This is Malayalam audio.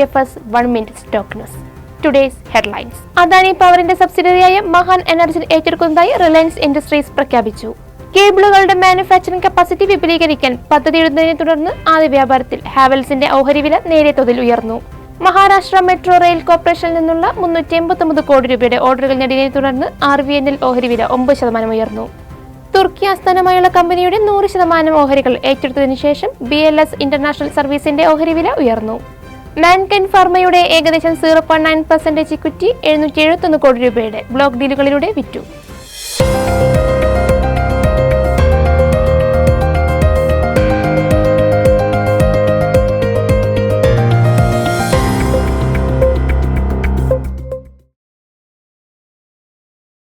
IFS 1 Minute Stock News. Today's headlines. Adani Powerന്റെ സബ്സിഡിയറിയായ മഹാൻ എനർജി ഏറ്റെടുക്കുന്നതായി റിലയൻസ് ഇൻഡസ്ട്രീസ് പ്രഖ്യാപിച്ചു. കേബിളുകളുടെ മാനുഫാക്ചറിംഗ് കപ്പാസിറ്റി വിപുലീകരിക്കാൻ പദ്ധതിയിടുന്നതിനെ തുടർന്ന് ആദ്യ വ്യാപാരത്തിൽ ഹാവൽസിന്റെ ഓഹരി വില നേരിയ തോതിൽ ഉയർന്നു. മഹാരാഷ്ട്ര മെട്രോ റെയിൽ കോർപ്പറേഷനിൽ നിന്നുള്ള 389 കോടി രൂപയുടെ ഓർഡറുകൾ നേടിയതിനെ തുടർന്ന് RVNL ഓഹരി വില 9% ഉയർന്നു. തുർക്കി ആസ്ഥാനമായുള്ള കമ്പനിയുടെ 100% ഓഹരികൾ ഏറ്റെടുത്തതിനു ശേഷം BLS ഇന്റർനാഷണൽ സർവീസിന്റെ ഓഹരി വില ഉയർന്നു. മാൻകൈൻ ഫാർമയുടെ ഏകദേശം 0.9% ഇക്വിറ്റി 771 കോടി രൂപയുടെ ബ്ലോക്ക് ഡീലുകളിലൂടെ വിറ്റു.